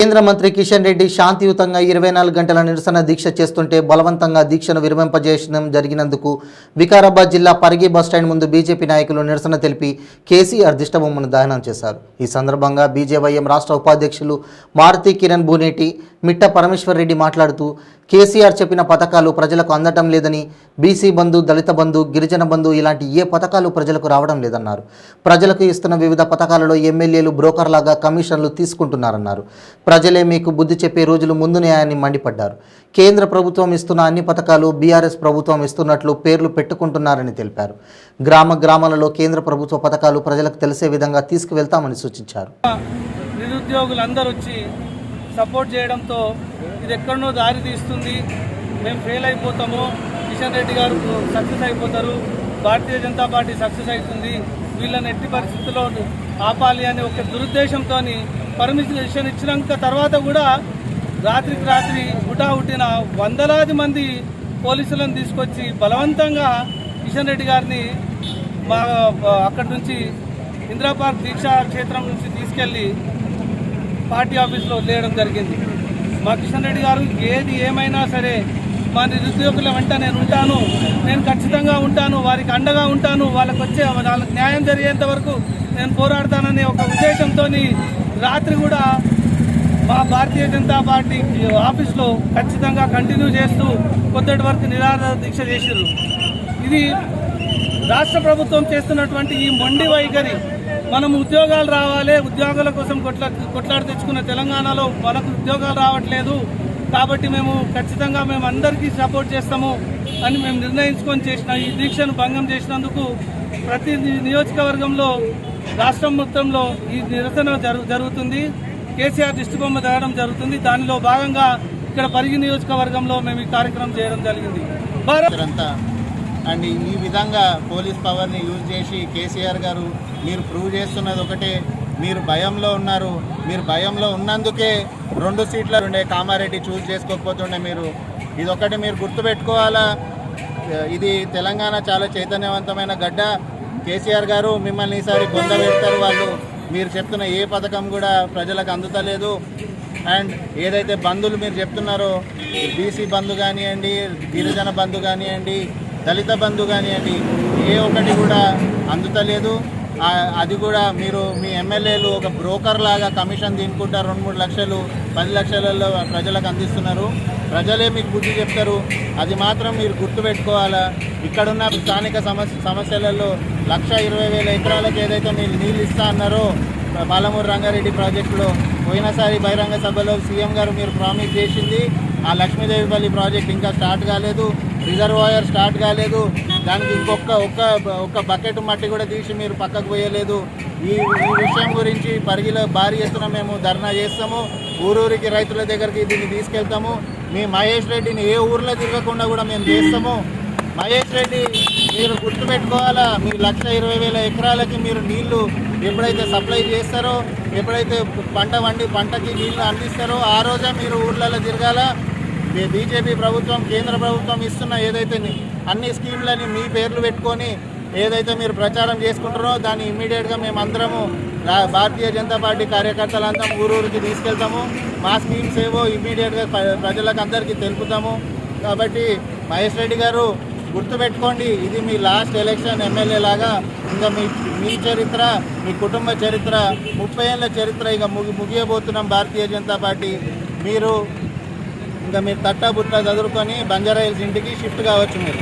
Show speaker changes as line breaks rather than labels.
కేంద్ర మంత్రి కిషన్ రెడ్డి శాంతియుతంగా 24 గంటల నిరసన దీక్ష చేస్తుంటే బలవంతంగా దీక్షను విరమింపజేయడం జరిగినందుకు వికారాబాద్ జిల్లా పరిగి బస్టాండ్ ముందు బీజేపీ నాయకులు నిరసన తెలిపి కేసీఆర్ దిష్టబొమ్మను దహనం చేశారు. ఈ సందర్భంగా బీజేవైఎం రాష్ట్ర ఉపాధ్యక్షులు మారుతి కిరణ్ బూనేటి మిట్ట పరమేశ్వర్ రెడ్డి మాట్లాడుతూ కేసీఆర్ చెప్పిన పథకాలు ప్రజలకు అందటం లేదని, బీసీ బంధు, దళిత బంధు, గిరిజన బంధు ఇలాంటి ఏ పథకాలు ప్రజలకు రావడం లేదన్నారు. ప్రజలకు ఇస్తున్న వివిధ పథకాలలో ఎమ్మెల్యేలు బ్రోకర్లాగా కమిషన్లు తీసుకుంటున్నారన్నారు. ప్రజలే మీకు బుద్ధి చెప్పే రోజులు ముందునే అని మండిపడ్డారు. కేంద్ర ప్రభుత్వం ఇస్తున్న అన్ని పథకాలు బీఆర్ఎస్ ప్రభుత్వం ఇస్తున్నట్లు పేర్లు పెట్టుకుంటున్నారని తెలిపారు. గ్రామాలలో కేంద్ర ప్రభుత్వ పథకాలు ప్రజలకు తెలిసే విధంగా తీసుకువెళ్తామని సూచించారు.
నిరుద్యోగులందరూ వచ్చి సపోర్ట్ చేయడంతో ఇది ఎక్కడనో దారి తీస్తుంది, మేము ఫెయిల్ అయిపోతాము, కిషన్ రెడ్డి గారు సక్సెస్ అయిపోతారు, భారతీయ జనతా పార్టీ సక్సెస్ అవుతుంది, వీళ్ళని ఎట్టి పరిస్థితుల్లో ఆపాలి అనే ఒక దురుద్దేశంతో పర్మిషన్ ఇచ్చినాక తర్వాత కూడా రాత్రికి రాత్రి హుటాహుటిన వందలాది మంది పోలీసులను తీసుకొచ్చి బలవంతంగా కిషన్ రెడ్డి గారిని అక్కడి నుంచి ఇందిరా పార్క్ దీక్షా క్షేత్రం నుంచి తీసుకెళ్ళి పార్టీ ఆఫీస్లో వదిలేయడం జరిగింది. మా కిషన్ రెడ్డి గారు ఏది ఏమైనా సరే మా నిరుద్యోగుల వెంట నేను ఖచ్చితంగా ఉంటాను, వారికి అండగా ఉంటాను, వాళ్ళకి న్యాయం జరిగేంత వరకు నేను పోరాడతాననే ఒక ఉద్దేశంతో రాత్రి కూడా మా భారతీయ జనతా పార్టీ ఆఫీస్లో ఖచ్చితంగా కంటిన్యూ చేస్తూ పొద్దుటి వరకు నిరాహార దీక్ష చేశారు. ఇది రాష్ట్ర ప్రభుత్వం చేస్తున్నటువంటి ఈ మొండి వైఖరి. మనం ఉద్యోగాలు రావాలి, ఉద్యోగాల కోసం కొట్లాడి తెచ్చుకున్న తెలంగాణలో మనకు ఉద్యోగాలు రావట్లేదు, కాబట్టి మేము ఖచ్చితంగా అందరికీ సపోర్ట్ చేస్తాము అని మేము నిర్ణయించుకొని చేసిన ఈ దీక్షను భంగం చేసినందుకు ప్రతి నియోజకవర్గంలో రాష్ట్రం మొత్తంలో ఈ నిరసన జరుగుతుంది. కేసీఆర్ దిష్టిబొమ్మ తేవడం జరుగుతుంది. దానిలో భాగంగా ఇక్కడ పరిగి నియోజకవర్గంలో మేము ఈ కార్యక్రమం చేయడం జరిగింది.
అండ్ ఈ విధంగా పోలీస్ పవర్ని యూజ్ చేసి కేసీఆర్ గారు మీరు ప్రూవ్ చేస్తున్నది ఒకటే, మీరు భయంలో ఉన్నారు. మీరు భయంలో ఉన్నందుకే 2 సీట్ల ఉండే కామారెడ్డి చూస్ చేసుకోకపోతుండే. ఇదొకటి మీరు గుర్తుపెట్టుకోవాలా. ఇది తెలంగాణ చాలా చైతన్యవంతమైన గడ్డ. కేసీఆర్ గారు మిమ్మల్ని ఈసారి బొంద పెడతారు. మీరు చెప్తున్న ఏ పథకం కూడా ప్రజలకు అందుతలేదు. అండ్ ఏదైతే బంధులు మీరు చెప్తున్నారో, బీసీ బంధు కానివ్వండి, గిరిజన బంధు కానివ్వండి, దళిత బంధు కానివ్వండి, ఏ ఒక్కటి కూడా అందుతలేదు. అది కూడా మీరు మీ ఎమ్మెల్యేలు ఒక బ్రోకర్ లాగా కమిషన్ తీసుకుంటారు. 2-3 లక్షలు 10 లక్షలలో ప్రజలకు అందిస్తున్నారు. ప్రజలే మీకు బుద్ధి చెప్తారు. అది మాత్రం మీరు గుర్తుపెట్టుకోవాలా. ఇక్కడున్న స్థానిక సమస్యలలో 1,20,000 ఎకరాలకు ఏదైతే మీరు నీళ్ళు ఇస్తా అన్నారో పాలమూరు రంగారెడ్డి ప్రాజెక్టులో, పోయినసారి బహిరంగ సభలో సీఎం గారు మీరు ప్రామిస్ చేసింది ఆ లక్ష్మీదేవిపల్లి ప్రాజెక్ట్ ఇంకా స్టార్ట్ కాలేదు, రిజర్వాయర్ స్టార్ట్ కాలేదు. దానికి ఒక్క బకెట్ మట్టి కూడా తీసి మీరు పక్కకు పోయలేదు. ఈ విషయం గురించి పరిగిలో భారీ ఎత్తున మేము ధర్నా చేస్తాము. ఊరూరికి రైతుల దగ్గరికి దీన్ని తీసుకెళ్తాము. మీ మహేష్ రెడ్డిని ఏ ఊర్లో తిరగకుండా కూడా మేము చేస్తాము. మహేష్ రెడ్డి మీరు గుర్తుపెట్టుకోవాలా, మీ 1,20,000 ఎకరాలకి మీరు నీళ్లు ఎప్పుడైతే సప్లై చేస్తారో, ఎప్పుడైతే పంట వండి పంటకి నీళ్లు అందిస్తారో ఆ రోజే మీరు ఊర్లలో తిరగాల. బీజేపీ ప్రభుత్వం, కేంద్ర ప్రభుత్వం ఇస్తున్న ఏదైతే అన్ని స్కీమ్లని మీ పేర్లు పెట్టుకొని ఏదైతే మీరు ప్రచారం చేసుకుంటారో దాన్ని ఇమ్మీడియట్గా మేమందరము భారతీయ జనతా పార్టీ కార్యకర్తలంతా ఊరూరికి తీసుకెళ్తాము. మా స్కీమ్స్ ఏవో ఇమ్మీడియట్గా ప్రజలకు అందరికీ తెలుపుతాము. కాబట్టి మహేష్ రెడ్డి గారు గుర్తుపెట్టుకోండి, ఇది మీ లాస్ట్ ఎలక్షన్ ఎమ్మెల్యే లాగా. ఇంకా మీ చరిత్ర, మీ కుటుంబ చరిత్ర, 30 ఏళ్ళ చరిత్ర ఇక ముగియబోతున్నాం భారతీయ జనతా పార్టీ. మీరు తట్టబుట్ట చదువుకొని బంజారా హిల్స్ ఇంటికి షిఫ్ట్ కావచ్చు. మీరు